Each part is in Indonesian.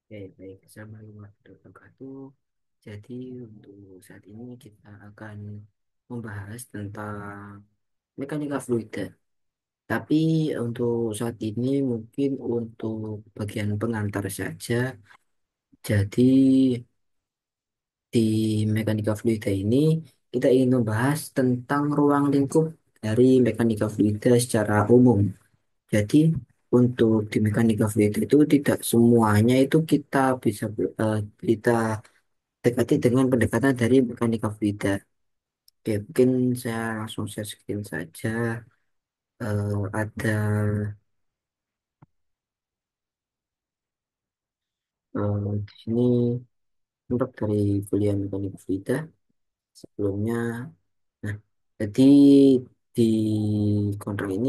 Oke, baik. Assalamualaikum warahmatullahi wabarakatuh. Jadi untuk saat ini kita akan membahas tentang mekanika fluida. Tapi untuk saat ini mungkin untuk bagian pengantar saja. Jadi di mekanika fluida ini kita ingin membahas tentang ruang lingkup dari mekanika fluida secara umum. Jadi untuk di mekanika fluida itu tidak semuanya itu kita dekati dengan pendekatan dari mekanika fluida. Oke, mungkin saya langsung share screen saja. Ada di sini untuk dari kuliah mekanika fluida sebelumnya. Nah, jadi di kontrak ini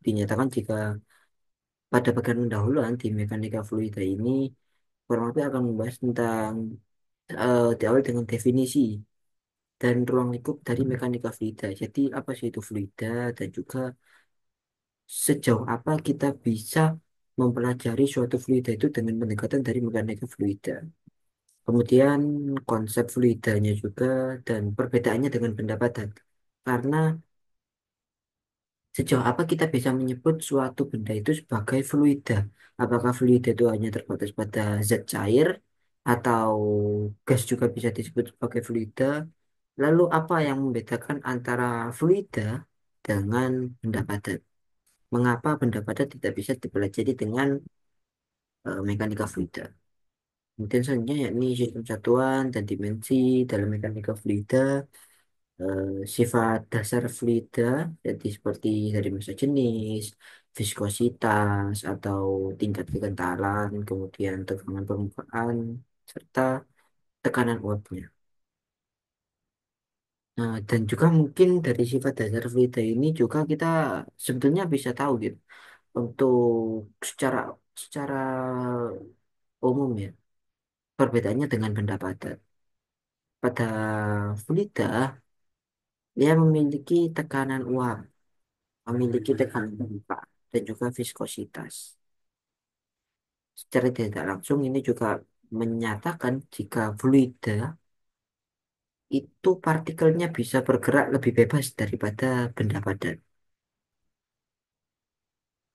dinyatakan jika pada bagian pendahuluan di mekanika fluida ini kurang lebih akan membahas tentang diawali dengan definisi dan ruang lingkup dari mekanika fluida. Jadi apa sih itu fluida dan juga sejauh apa kita bisa mempelajari suatu fluida itu dengan pendekatan dari mekanika fluida. Kemudian konsep fluidanya juga dan perbedaannya dengan pendapatan. Karena sejauh apa kita bisa menyebut suatu benda itu sebagai fluida? Apakah fluida itu hanya terbatas pada zat cair atau gas juga bisa disebut sebagai fluida? Lalu apa yang membedakan antara fluida dengan benda padat? Mengapa benda padat tidak bisa dipelajari dengan mekanika fluida? Kemudian selanjutnya yakni sistem satuan dan dimensi dalam mekanika fluida, eh, sifat dasar fluida, jadi seperti dari massa jenis, viskositas atau tingkat kekentalan, kemudian tegangan permukaan, serta tekanan uapnya. Nah, dan juga mungkin dari sifat dasar fluida ini juga kita sebetulnya bisa tahu gitu untuk secara secara umum ya perbedaannya dengan benda padat. Pada fluida dia memiliki tekanan uap, memiliki tekanan permukaan dan juga viskositas. Secara tidak langsung ini juga menyatakan jika fluida itu partikelnya bisa bergerak lebih bebas daripada benda padat.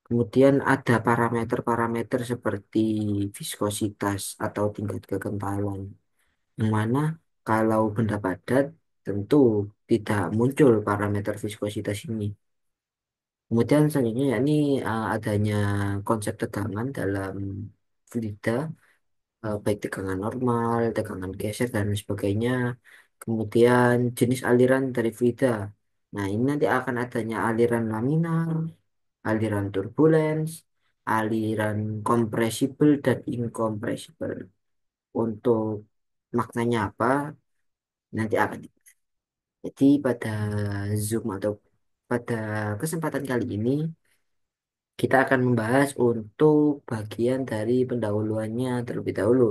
Kemudian ada parameter-parameter seperti viskositas atau tingkat kekentalan, yang mana kalau benda padat tentu tidak muncul parameter viskositas ini. Kemudian selanjutnya yakni adanya konsep tegangan dalam fluida, baik tegangan normal, tegangan geser, dan lain sebagainya. Kemudian jenis aliran dari fluida. Nah, ini nanti akan adanya aliran laminar, aliran turbulence, aliran compressible dan incompressible. Untuk maknanya apa? Nanti akan. Jadi pada Zoom atau pada kesempatan kali ini kita akan membahas untuk bagian dari pendahuluannya terlebih dahulu.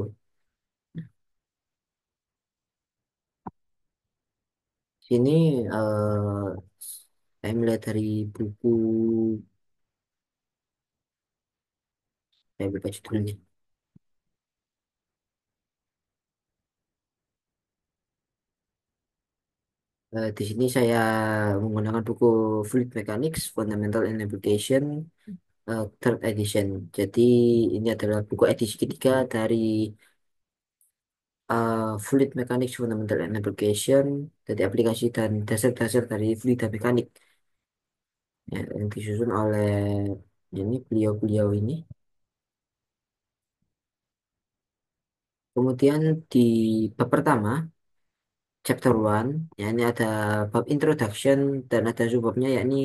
Sini saya melihat dari buku, saya lupa judulnya. Di sini saya menggunakan buku Fluid Mechanics Fundamental and Application third edition. Jadi ini adalah buku edisi ketiga dari Fluid Mechanics Fundamental and Application, dari aplikasi dan dasar-dasar dari fluida mekanik, ya, yang disusun oleh ini beliau-beliau ini. Kemudian di bab pertama, chapter one, ya ini ada bab introduction dan ada subbabnya yakni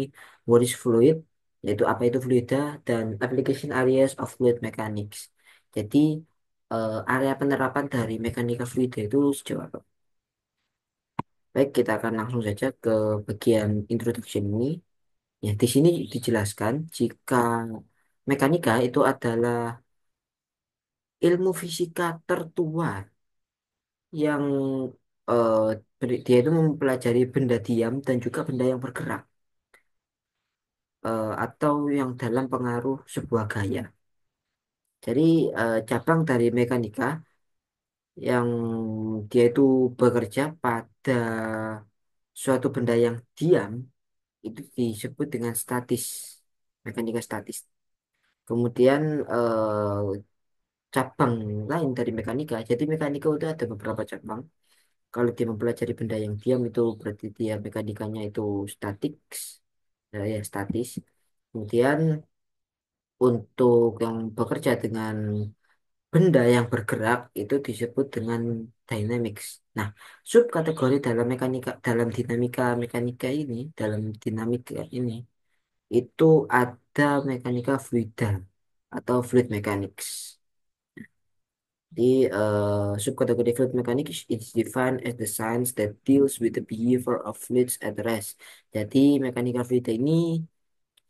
what is fluid, yaitu apa itu fluida dan application areas of fluid mechanics. Jadi area penerapan dari mekanika fluida itu sejauh apa? Baik, kita akan langsung saja ke bagian introduction ini. Ya, di sini dijelaskan jika mekanika itu adalah ilmu fisika tertua yang eh, dia itu mempelajari benda diam dan juga benda yang bergerak, atau yang dalam pengaruh sebuah gaya. Jadi cabang dari mekanika yang dia itu bekerja pada suatu benda yang diam itu disebut dengan statis, mekanika statis. Kemudian cabang lain dari mekanika, jadi mekanika itu ada beberapa cabang. Kalau dia mempelajari benda yang diam itu berarti dia mekanikanya itu statik, ya statis. Kemudian untuk yang bekerja dengan benda yang bergerak itu disebut dengan dynamics. Nah, subkategori dalam mekanika, dalam dinamika mekanika ini, dalam dinamika ini, itu ada mekanika fluida atau fluid mechanics. Di subkategori fluid mechanics is defined as the science that deals with the behavior of fluids at rest. Jadi mekanika fluida ini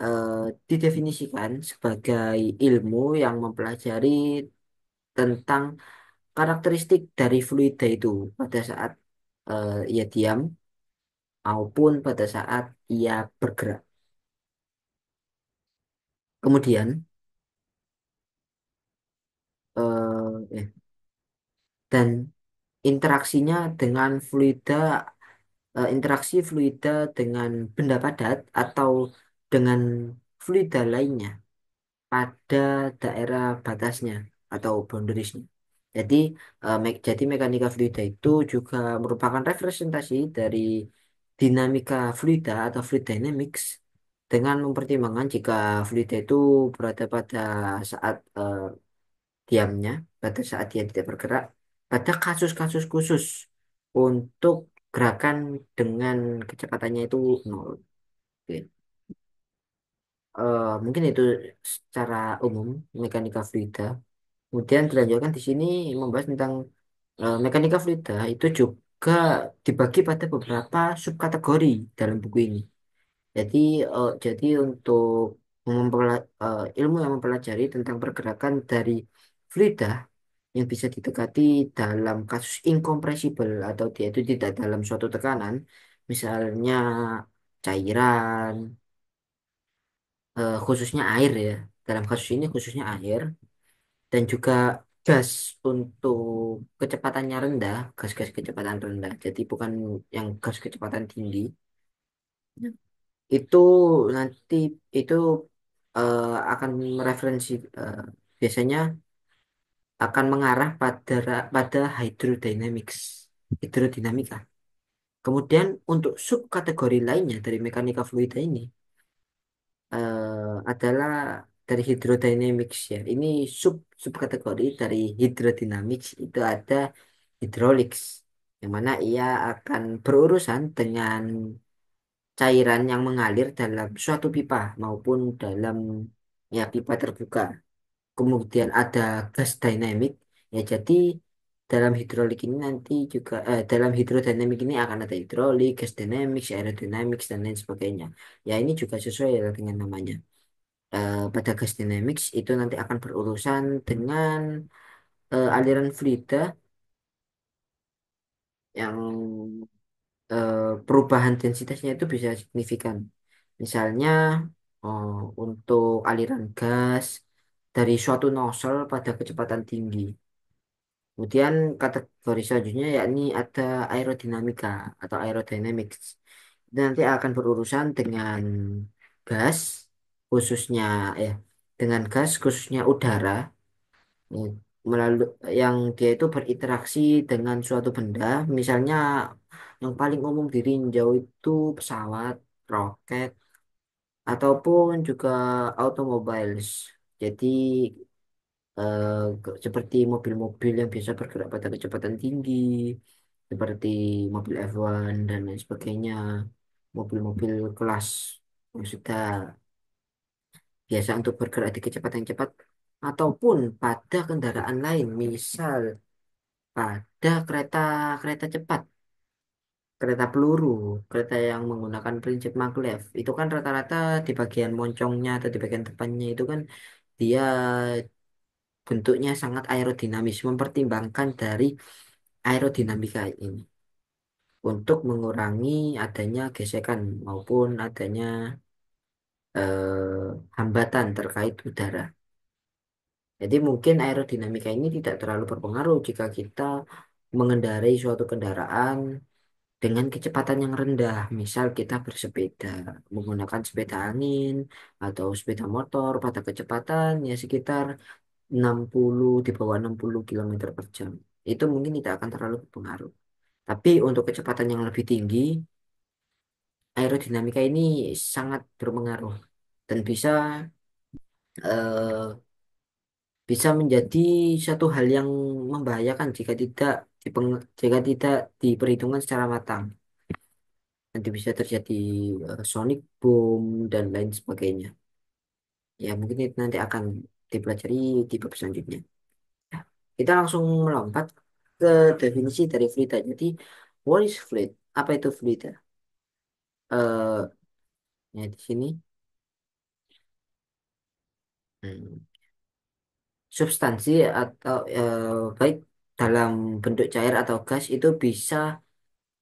eh, didefinisikan sebagai ilmu yang mempelajari tentang karakteristik dari fluida itu pada saat ia diam maupun pada saat ia bergerak. Kemudian dan interaksinya dengan fluida, interaksi fluida dengan benda padat atau dengan fluida lainnya pada daerah batasnya atau boundariesnya. Jadi, jadi mekanika fluida itu juga merupakan representasi dari dinamika fluida atau fluid dynamics dengan mempertimbangkan jika fluida itu berada pada saat diamnya, pada saat dia tidak bergerak, pada kasus-kasus khusus untuk gerakan dengan kecepatannya itu nol. Oke. Mungkin itu secara umum mekanika fluida. Kemudian dilanjutkan di sini membahas tentang mekanika fluida itu juga dibagi pada beberapa subkategori dalam buku ini. Jadi untuk ilmu yang mempelajari tentang pergerakan dari fluida yang bisa didekati dalam kasus incompressible atau dia itu tidak dalam suatu tekanan, misalnya cairan, khususnya air ya. Dalam kasus ini khususnya air dan juga gas untuk kecepatannya rendah, gas-gas kecepatan rendah. Jadi bukan yang gas kecepatan tinggi. Itu nanti itu akan mereferensi biasanya akan mengarah pada hydrodynamics, hidrodinamika. Kemudian untuk subkategori lainnya dari mekanika fluida ini adalah dari hydrodynamics ya. Ini subkategori dari hydrodynamics itu ada hydraulics, yang mana ia akan berurusan dengan cairan yang mengalir dalam suatu pipa maupun dalam ya pipa terbuka. Kemudian ada gas dynamic ya jadi dalam hidrolik ini nanti juga dalam hidrodinamik ini akan ada hidrolik, gas dynamics, aerodynamics dan lain sebagainya. Ya ini juga sesuai ya dengan namanya. Pada gas dynamics itu nanti akan berurusan dengan aliran fluida yang perubahan densitasnya itu bisa signifikan. Misalnya eh, untuk aliran gas dari suatu nozzle pada kecepatan tinggi. Kemudian kategori selanjutnya yakni ada aerodinamika atau aerodynamics. Itu nanti akan berurusan dengan gas khususnya ya dengan gas khususnya udara ya, melalui yang dia itu berinteraksi dengan suatu benda, misalnya yang paling umum dirinjau itu pesawat, roket, ataupun juga automobiles. Jadi seperti mobil-mobil yang biasa bergerak pada kecepatan tinggi, seperti mobil F1 dan lain sebagainya, mobil-mobil kelas yang sudah biasa untuk bergerak di kecepatan cepat, ataupun pada kendaraan lain, misal pada kereta kereta cepat, kereta peluru, kereta yang menggunakan prinsip maglev, itu kan rata-rata di bagian moncongnya atau di bagian depannya itu kan dia bentuknya sangat aerodinamis, mempertimbangkan dari aerodinamika ini untuk mengurangi adanya gesekan maupun adanya hambatan terkait udara. Jadi mungkin aerodinamika ini tidak terlalu berpengaruh jika kita mengendarai suatu kendaraan dengan kecepatan yang rendah. Misal kita bersepeda menggunakan sepeda angin atau sepeda motor pada kecepatan ya sekitar 60 di bawah 60 kilometer per jam. Itu mungkin tidak akan terlalu berpengaruh. Tapi untuk kecepatan yang lebih tinggi, aerodinamika ini sangat berpengaruh dan eh, bisa menjadi satu hal yang membahayakan jika tidak diperhitungkan secara matang. Nanti bisa terjadi sonic boom dan lain sebagainya. Ya mungkin itu nanti akan dipelajari di bab selanjutnya. Nah, kita langsung melompat ke definisi dari fluida. Jadi, what is fluid? Apa itu fluida? Eh, ya di sini hmm, substansi atau baik dalam bentuk cair atau gas itu bisa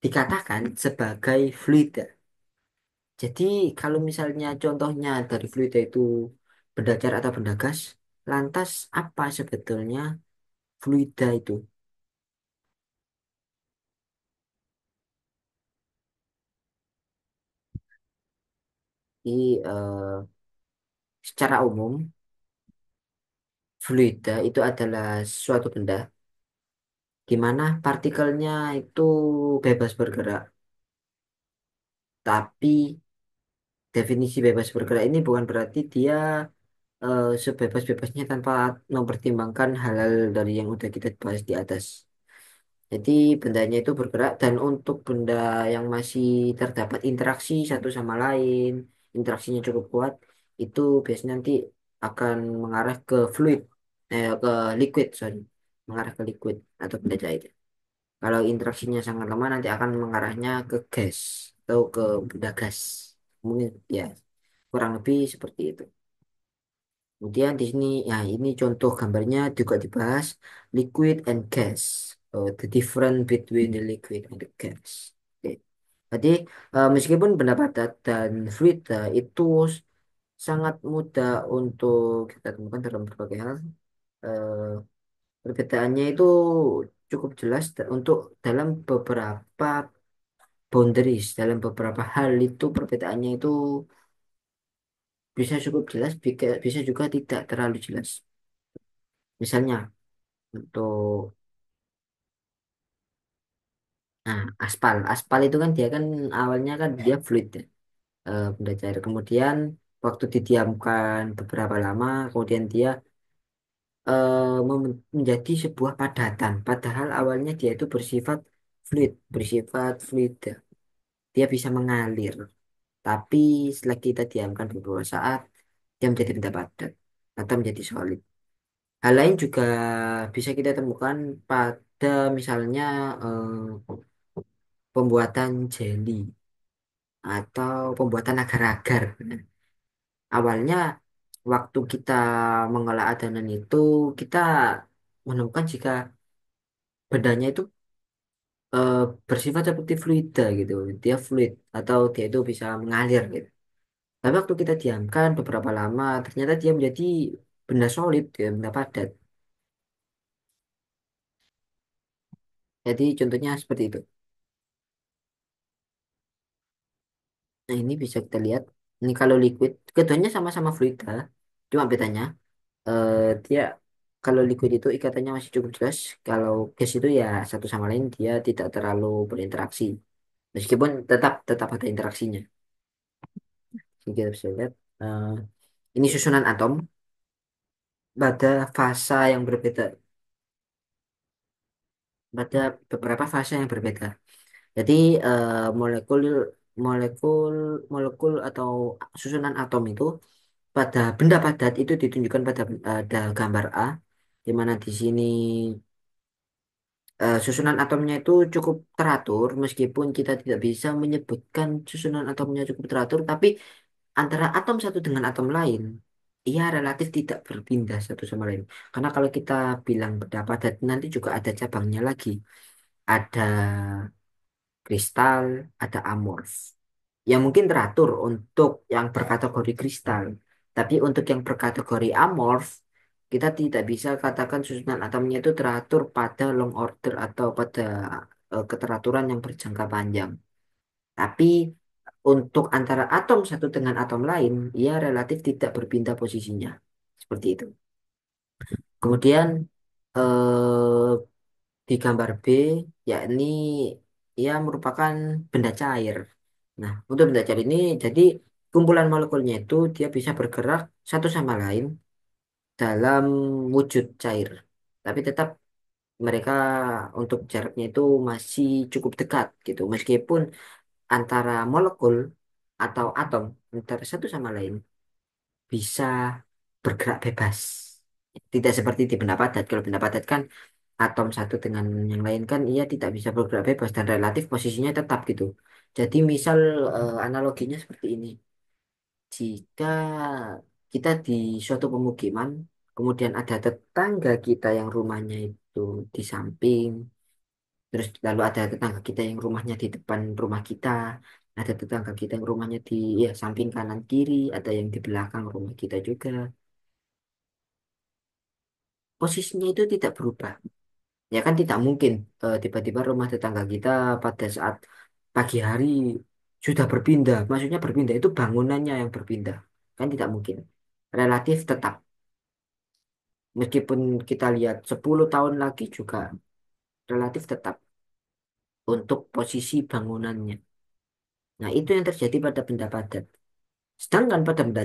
dikatakan sebagai fluida. Jadi kalau misalnya contohnya dari fluida itu benda cair atau benda gas, lantas apa sebetulnya fluida itu? Jadi secara umum fluida itu adalah suatu benda di mana partikelnya itu bebas bergerak. Tapi definisi bebas bergerak ini bukan berarti dia sebebas-bebasnya tanpa mempertimbangkan hal-hal dari yang udah kita bahas di atas. Jadi bendanya itu bergerak dan untuk benda yang masih terdapat interaksi satu sama lain, interaksinya cukup kuat, itu biasanya nanti akan mengarah ke fluid, ke liquid, sorry, mengarah ke liquid atau benda cair. Kalau interaksinya sangat lemah nanti akan mengarahnya ke gas atau ke benda gas. Mungkin ya kurang lebih seperti itu. Kemudian di sini, ya ini contoh gambarnya juga dibahas liquid and gas, the difference between the liquid and the gas. Oke. Jadi meskipun benda padat dan fluid itu sangat mudah untuk kita temukan dalam berbagai hal, eh, perbedaannya itu cukup jelas untuk dalam beberapa boundaries, dalam beberapa hal itu perbedaannya itu bisa cukup jelas, bisa juga tidak terlalu jelas. Misalnya untuk aspal itu kan dia kan awalnya kan dia fluid ya, benda cair. Kemudian waktu didiamkan beberapa lama, kemudian dia menjadi sebuah padatan. Padahal awalnya dia itu bersifat fluid. Ya. Dia bisa mengalir. Tapi setelah kita diamkan beberapa saat, dia menjadi benda padat atau menjadi solid. Hal lain juga bisa kita temukan pada misalnya pembuatan jelly atau pembuatan agar-agar. Nah, awalnya waktu kita mengolah adonan itu kita menemukan jika bendanya itu eh, bersifat seperti fluida gitu. Dia fluid atau dia itu bisa mengalir gitu. Tapi waktu kita diamkan beberapa lama ternyata dia menjadi benda solid, ya, benda padat. Jadi contohnya seperti itu. Nah ini bisa kita lihat. Ini kalau liquid, keduanya sama-sama fluida. Cuma bedanya dia kalau liquid itu ikatannya masih cukup jelas. Kalau gas itu ya satu sama lain dia tidak terlalu berinteraksi. Meskipun tetap tetap ada interaksinya. Jadi kita bisa lihat ini susunan atom pada fasa yang berbeda, pada beberapa fase yang berbeda. Jadi molekul molekul molekul atau susunan atom itu pada benda padat itu ditunjukkan pada ada gambar A, di mana di sini susunan atomnya itu cukup teratur meskipun kita tidak bisa menyebutkan susunan atomnya cukup teratur tapi antara atom satu dengan atom lain ia relatif tidak berpindah satu sama lain karena kalau kita bilang benda padat nanti juga ada cabangnya lagi ada kristal ada amorf yang mungkin teratur untuk yang berkategori kristal tapi untuk yang berkategori amorf Kita tidak bisa katakan susunan atomnya itu teratur pada long order atau pada keteraturan yang berjangka panjang. Tapi untuk antara atom satu dengan atom lain, ia relatif tidak berpindah posisinya. Seperti itu. Kemudian eh, di gambar B, yakni ia merupakan benda cair. Nah, untuk benda cair ini, jadi kumpulan molekulnya itu dia bisa bergerak satu sama lain dalam wujud cair. Tapi tetap mereka untuk jaraknya itu masih cukup dekat gitu. Meskipun antara molekul atau atom antara satu sama lain bisa bergerak bebas. Tidak seperti di benda padat. Kalau benda padat kan atom satu dengan yang lain kan ia tidak bisa bergerak bebas dan relatif posisinya tetap gitu. Jadi misal analoginya seperti ini. Jika kita di suatu pemukiman, kemudian ada tetangga kita yang rumahnya itu di samping, terus lalu ada tetangga kita yang rumahnya di depan rumah kita, ada tetangga kita yang rumahnya di ya samping kanan kiri, ada yang di belakang rumah kita juga. Posisinya itu tidak berubah. Ya kan tidak mungkin tiba-tiba rumah tetangga kita pada saat pagi hari sudah berpindah. Maksudnya berpindah itu bangunannya yang berpindah. Kan tidak mungkin. Relatif tetap. Meskipun kita lihat 10 tahun lagi juga relatif tetap untuk posisi bangunannya. Nah, itu yang terjadi pada benda padat. Sedangkan pada benda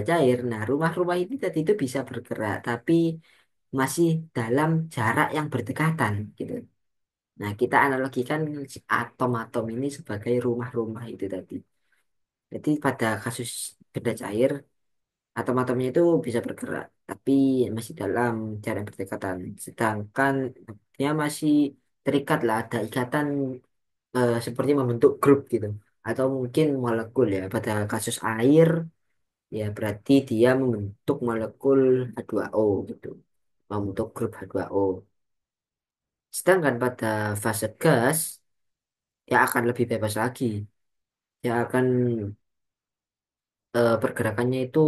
cair, nah rumah-rumah ini tadi itu bisa bergerak, tapi masih dalam jarak yang berdekatan gitu. Nah, kita analogikan si atom-atom ini sebagai rumah-rumah itu tadi. Jadi pada kasus benda cair, atom-atomnya itu bisa bergerak, tapi masih dalam jarak yang berdekatan. Sedangkan dia masih terikat lah, ada ikatan seperti membentuk grup gitu. Atau mungkin molekul ya. Pada kasus air, ya berarti dia membentuk molekul H2O gitu. Membentuk grup H2O. Sedangkan pada fase gas, ya akan lebih bebas lagi. Ya akan pergerakannya itu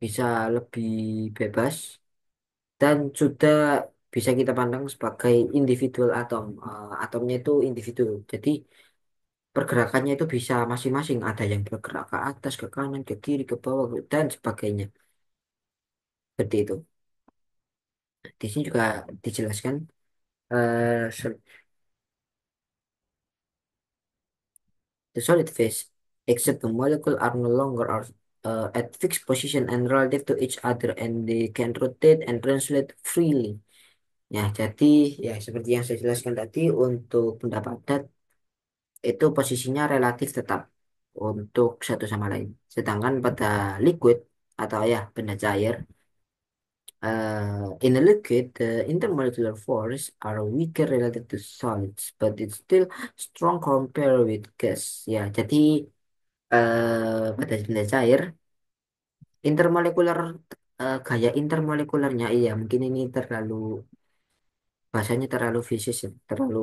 bisa lebih bebas dan sudah bisa kita pandang sebagai individual atom. Atomnya itu individu. Jadi pergerakannya itu bisa masing-masing. Ada yang bergerak ke atas, ke kanan, ke kiri, ke bawah, dan sebagainya. Seperti itu. Di sini juga dijelaskan eh, the solid phase, except the molecule are no longer are, at fixed position and relative to each other, and they can rotate and translate freely. Ya, jadi ya seperti yang saya jelaskan tadi untuk benda padat itu posisinya relatif tetap untuk satu sama lain. Sedangkan pada liquid atau ya benda cair, in a liquid, the intermolecular force are weaker relative to solids, but it's still strong compared with gas. Ya, jadi pada benda cair, intermolekuler gaya intermolekulernya, iya mungkin ini terlalu bahasanya terlalu fisik, ya, terlalu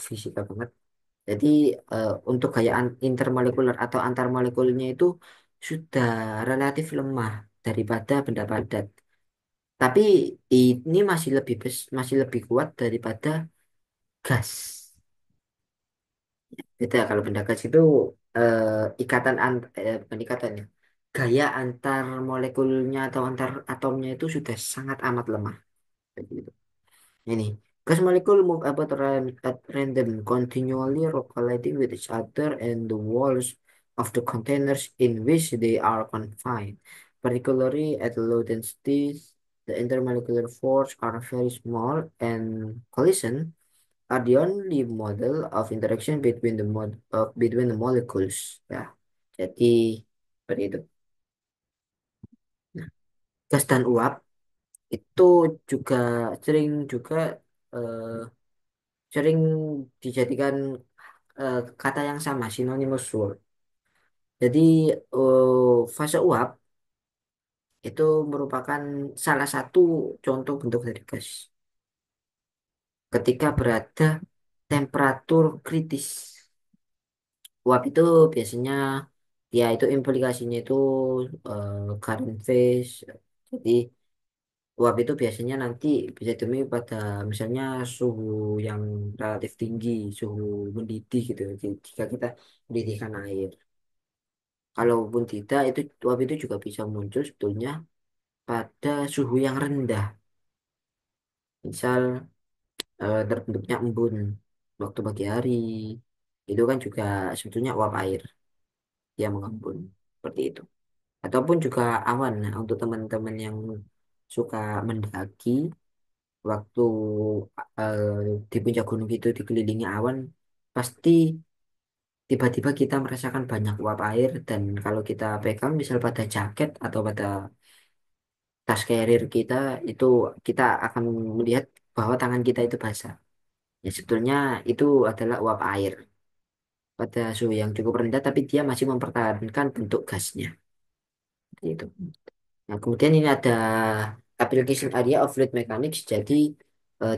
fisika banget. Jadi untuk gaya intermolekuler atau antar molekulnya itu sudah relatif lemah daripada benda padat. Tapi ini masih lebih kuat daripada gas. Beda kalau benda gas itu eh, bukan ikatan ya. Gaya antar molekulnya atau antar atomnya itu sudah sangat amat lemah. Begitu. Ini gas molecule move about at random, continually colliding with each other and the walls of the containers in which they are confined. Particularly at low densities, the intermolecular force are very small and collision are the only model of interaction between the molecules. Ya, jadi seperti itu. Nah, gas dan uap itu juga juga eh, sering dijadikan kata yang sama, synonymous word. Jadi fase uap itu merupakan salah satu contoh bentuk dari gas. Ketika berada temperatur kritis, uap itu biasanya ya itu implikasinya itu current phase. Jadi uap itu biasanya nanti bisa ditemui pada misalnya suhu yang relatif tinggi, suhu mendidih gitu. Jadi, jika kita mendidihkan air. Kalaupun tidak, itu uap itu juga bisa muncul sebetulnya pada suhu yang rendah. Misal terbentuknya embun waktu pagi hari, itu kan juga sebetulnya uap air yang mengembun seperti itu. Ataupun juga awan. Nah, untuk teman-teman yang suka mendaki, waktu eh, di puncak gunung itu dikelilingi awan, pasti tiba-tiba kita merasakan banyak uap air dan kalau kita pegang misal pada jaket atau pada tas carrier kita itu kita akan melihat bahwa tangan kita itu basah. Ya sebetulnya itu adalah uap air pada suhu yang cukup rendah tapi dia masih mempertahankan bentuk gasnya. Itu. Nah, kemudian ini ada application area of fluid mechanics. Jadi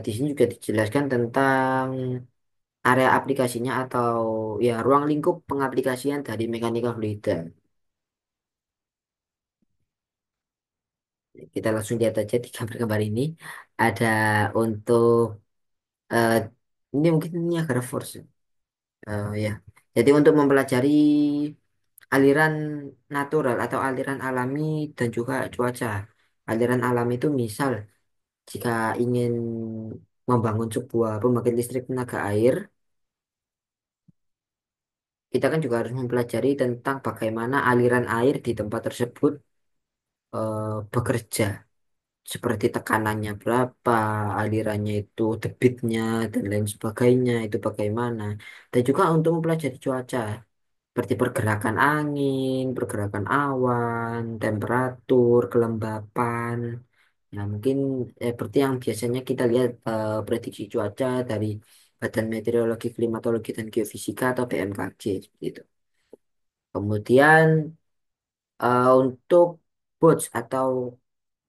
di sini juga dijelaskan tentang area aplikasinya atau ya ruang lingkup pengaplikasian dari mekanika fluida. Kita langsung lihat aja di gambar-gambar ini. Ada untuk eh, ini mungkin Niagara Falls. Ya. Jadi untuk mempelajari aliran natural atau aliran alami dan juga cuaca. Aliran alami itu misal jika ingin membangun sebuah pembangkit listrik tenaga air, kita kan juga harus mempelajari tentang bagaimana aliran air di tempat tersebut bekerja. Seperti tekanannya berapa, alirannya itu, debitnya, dan lain sebagainya, itu bagaimana. Dan juga untuk mempelajari cuaca, seperti pergerakan angin, pergerakan awan, temperatur, kelembapan. Nah, mungkin seperti yang biasanya kita lihat prediksi cuaca dari Badan Meteorologi, Klimatologi, dan Geofisika atau BMKG, seperti itu. Kemudian untuk boats atau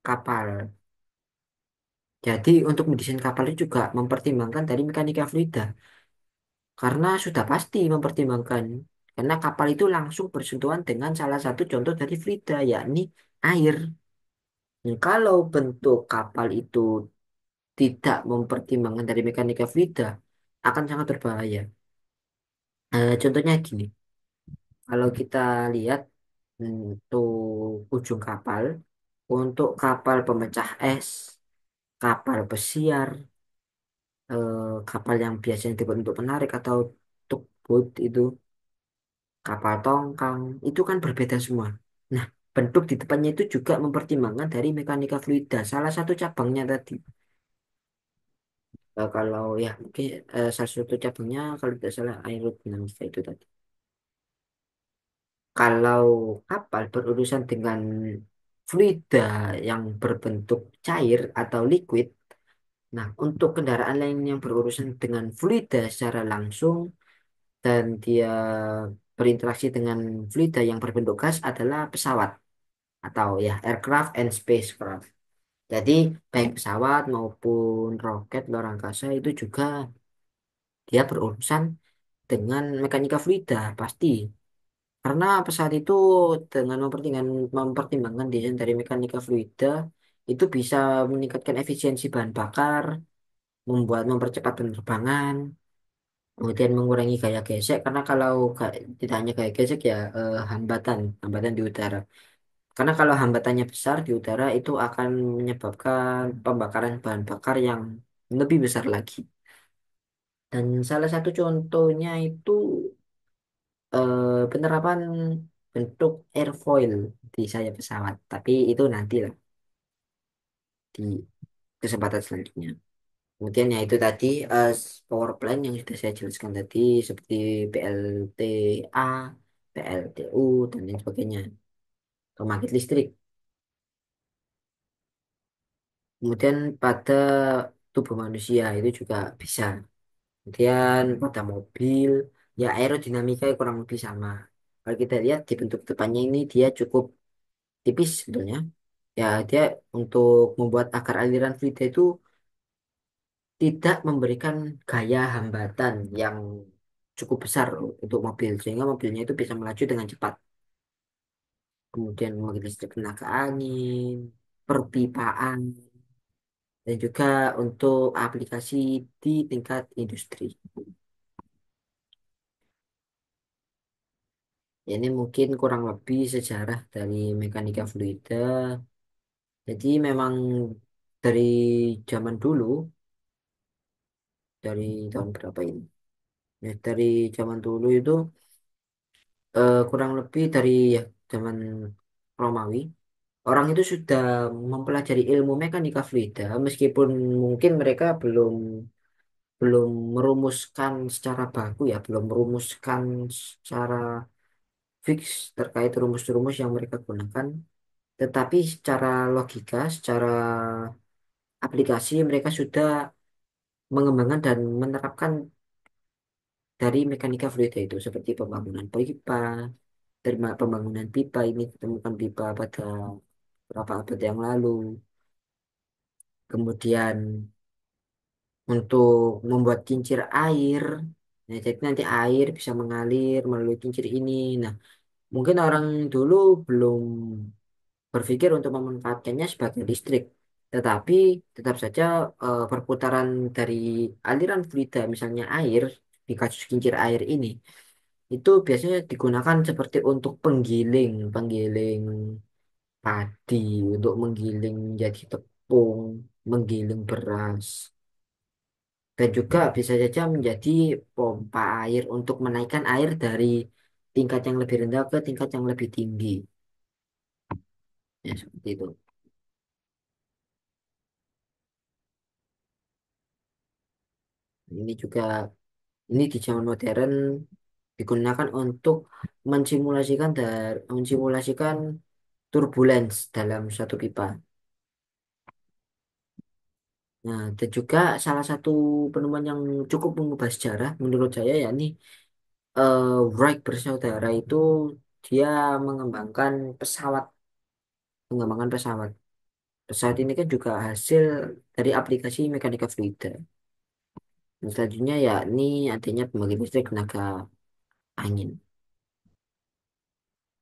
kapal. Jadi untuk mendesain kapal itu juga mempertimbangkan dari mekanika fluida. Karena sudah pasti mempertimbangkan. Karena kapal itu langsung bersentuhan dengan salah satu contoh dari fluida, yakni air. Dan kalau bentuk kapal itu tidak mempertimbangkan dari mekanika fluida, akan sangat berbahaya. Contohnya gini, kalau kita lihat untuk ujung kapal, untuk kapal pemecah es, kapal pesiar, kapal yang biasanya dibuat untuk penarik atau tugboat itu, kapal tongkang, itu kan berbeda semua. Nah, bentuk di depannya itu juga mempertimbangkan dari mekanika fluida, salah satu cabangnya tadi. Kalau ya mungkin salah satu cabangnya kalau tidak salah aerodinamika itu tadi. Kalau kapal berurusan dengan fluida yang berbentuk cair atau liquid, nah untuk kendaraan lain yang berurusan dengan fluida secara langsung dan dia berinteraksi dengan fluida yang berbentuk gas adalah pesawat atau ya aircraft and spacecraft. Jadi baik pesawat maupun roket luar angkasa itu juga dia berurusan dengan mekanika fluida pasti. Karena pesawat itu dengan mempertimbangkan desain dari mekanika fluida itu bisa meningkatkan efisiensi bahan bakar, mempercepat penerbangan, kemudian mengurangi gaya gesek karena kalau tidak hanya gaya gesek ya hambatan di udara. Karena kalau hambatannya besar di udara itu akan menyebabkan pembakaran bahan bakar yang lebih besar lagi. Dan salah satu contohnya itu penerapan bentuk airfoil di sayap pesawat. Tapi itu nantilah di kesempatan selanjutnya. Kemudian ya itu tadi power plant yang sudah saya jelaskan tadi seperti PLTA, PLTU dan lain sebagainya. Pembangkit listrik. Kemudian pada tubuh manusia itu juga bisa. Kemudian pada mobil, ya aerodinamika kurang lebih sama. Kalau kita lihat di bentuk depannya ini dia cukup tipis sebetulnya. Ya dia untuk membuat agar aliran fluid itu tidak memberikan gaya hambatan yang cukup besar untuk mobil sehingga mobilnya itu bisa melaju dengan cepat. Kemudian membangkit listrik tenaga angin. perpipaan, dan juga untuk aplikasi di tingkat industri. Ya, ini mungkin kurang lebih sejarah dari mekanika fluida. Jadi memang dari zaman dulu, dari tahun berapa ini? Ya, dari zaman dulu itu kurang lebih dari ya, zaman Romawi, orang itu sudah mempelajari ilmu mekanika fluida, meskipun mungkin mereka belum belum merumuskan secara baku ya, belum merumuskan secara fix terkait rumus-rumus yang mereka gunakan, tetapi secara logika, secara aplikasi mereka sudah mengembangkan dan menerapkan dari mekanika fluida itu seperti pembangunan pipa, dari pembangunan pipa ini ditemukan pipa pada beberapa abad yang lalu. Kemudian untuk membuat kincir air, nah, jadi nanti air bisa mengalir melalui kincir ini. Nah, mungkin orang dulu belum berpikir untuk memanfaatkannya sebagai listrik, tetapi tetap saja perputaran dari aliran fluida, misalnya air, di kasus kincir air ini, itu biasanya digunakan seperti untuk penggiling, penggiling padi, untuk menggiling jadi tepung, menggiling beras, dan juga bisa saja menjadi pompa air untuk menaikkan air dari tingkat yang lebih rendah ke tingkat yang lebih tinggi. Ya, seperti itu. Ini juga, ini di zaman modern digunakan untuk mensimulasikan turbulence dalam suatu pipa. Nah, dan juga salah satu penemuan yang cukup mengubah sejarah menurut saya yakni eh, Wright bersaudara itu dia mengembangkan pesawat, pengembangan pesawat. Pesawat ini kan juga hasil dari aplikasi mekanika fluida. Dan selanjutnya ya ini adanya pembangkit listrik tenaga angin.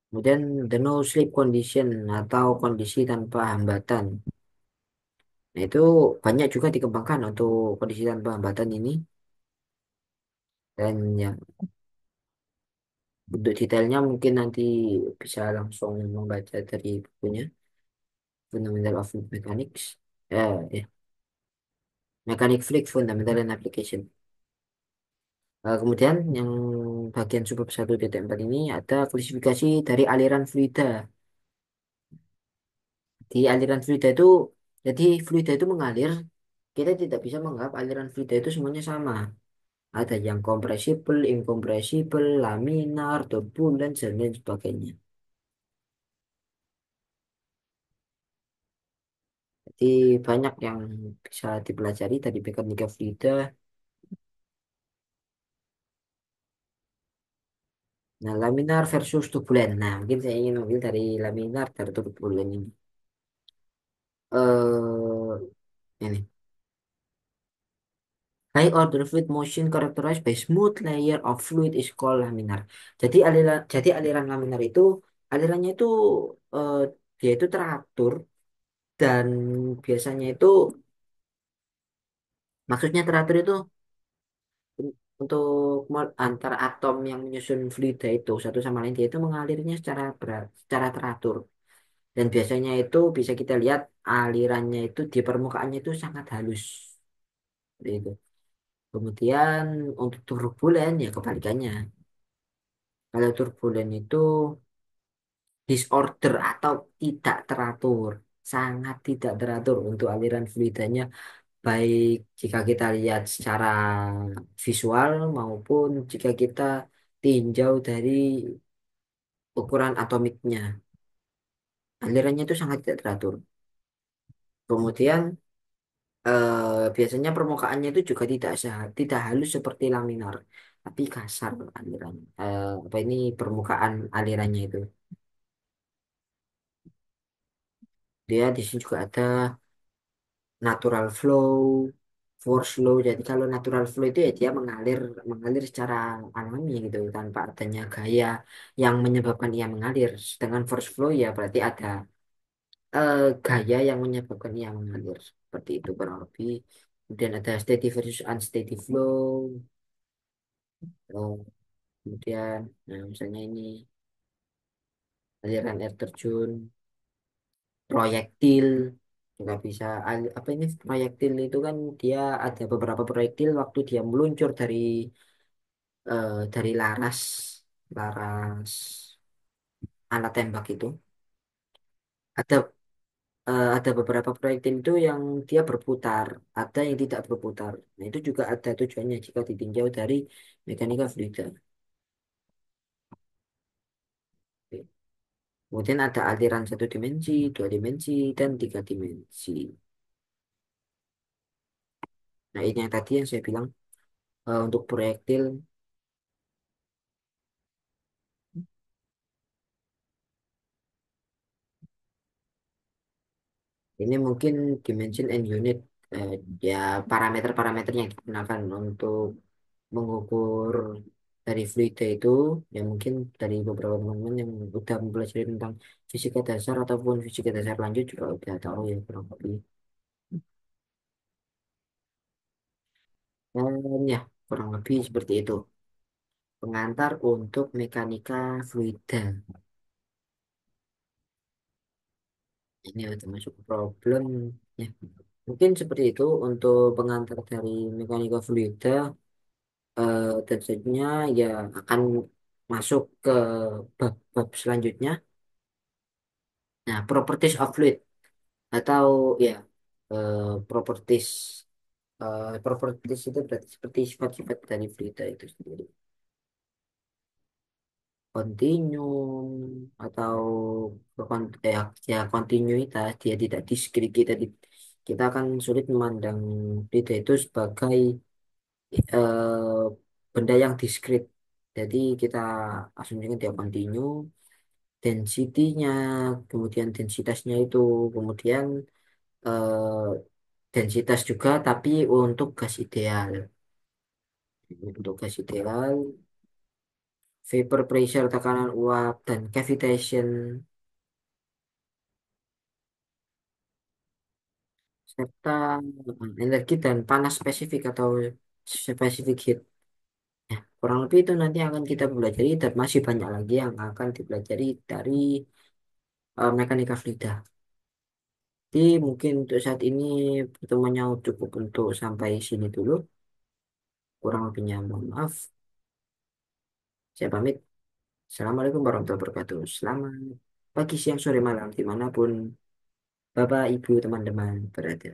Kemudian the no slip condition atau kondisi tanpa hambatan. Nah, itu banyak juga dikembangkan untuk kondisi tanpa hambatan ini. Dan ya, untuk detailnya mungkin nanti bisa langsung membaca dari bukunya Fundamental of Fluid Mechanics. Ya, Mechanic Fluid Fundamental and Application. Kemudian yang bagian subbab 1.4 ini ada klasifikasi dari aliran fluida. Di aliran fluida itu, jadi fluida itu mengalir, kita tidak bisa menganggap aliran fluida itu semuanya sama. Ada yang compressible, incompressible, laminar, turbulent, dan lain sebagainya. Jadi banyak yang bisa dipelajari dari mekanika fluida. Nah, laminar versus turbulent. Nah, mungkin saya ingin ambil dari laminar dari turbulent ini. Ini. High order fluid motion characterized by smooth layer of fluid is called laminar. Jadi aliran laminar itu, alirannya itu eh, dia itu teratur, dan biasanya itu, maksudnya teratur itu untuk antar atom yang menyusun fluida itu satu sama lain, dia itu mengalirnya secara secara teratur, dan biasanya itu bisa kita lihat alirannya itu di permukaannya itu sangat halus. Seperti itu. Kemudian untuk turbulen ya kebalikannya. Kalau turbulen itu disorder atau tidak teratur, sangat tidak teratur untuk aliran fluidanya, baik jika kita lihat secara visual maupun jika kita tinjau dari ukuran atomiknya. Alirannya itu sangat tidak teratur. Kemudian biasanya permukaannya itu juga tidak halus seperti laminar, tapi kasar aliran. Apa ini permukaan alirannya itu. Dia di sini juga ada natural flow, force flow. Jadi kalau natural flow itu ya dia mengalir mengalir secara alami gitu tanpa adanya gaya yang menyebabkan ia mengalir. Sedangkan force flow ya berarti ada gaya yang menyebabkan ia mengalir seperti itu kurang lebih. Kemudian ada steady versus unsteady flow. Eh, kemudian, nah misalnya ini aliran air terjun, proyektil juga bisa. Apa ini proyektil itu kan dia ada beberapa proyektil waktu dia meluncur dari laras alat tembak itu. Ada beberapa proyektil itu yang dia berputar, ada yang tidak berputar. Nah, itu juga ada tujuannya jika ditinjau dari mekanika fluida. Oke. Kemudian ada aliran satu dimensi, dua dimensi, dan tiga dimensi. Nah, ini yang tadi yang saya bilang untuk proyektil, ini mungkin dimension and unit, eh, ya parameter-parameter yang digunakan untuk mengukur dari fluida itu, ya mungkin dari beberapa teman-teman yang udah mempelajari tentang fisika dasar ataupun fisika dasar lanjut juga udah tahu ya kurang lebih. Dan ya kurang lebih seperti itu pengantar untuk mekanika fluida. Ini udah masuk ke problem ya. Mungkin seperti itu untuk pengantar dari mekanika fluida. Dan selanjutnya ya akan masuk ke bab-bab selanjutnya. Nah, properties of fluid atau ya eh, properties properties itu berarti seperti sifat-sifat dari fluida itu sendiri. Continuum atau ya kontinuitas dia tidak diskrit kita akan sulit memandang fluida itu sebagai eh, benda yang diskrit. Jadi kita asumsikan dia kontinu, density-nya, kemudian densitasnya itu, kemudian eh, densitas juga, tapi untuk gas ideal. Untuk gas ideal, vapor pressure, tekanan uap, dan cavitation, serta energi dan panas spesifik atau specific heat. Ya, kurang lebih itu nanti akan kita pelajari dan masih banyak lagi yang akan dipelajari dari mekanika fluida. Jadi mungkin untuk saat ini pertemuannya cukup untuk sampai sini dulu. Kurang lebihnya mohon maaf. Saya pamit. Assalamualaikum warahmatullahi wabarakatuh. Selamat pagi, siang, sore, malam, dimanapun Bapak, Ibu, teman-teman berada.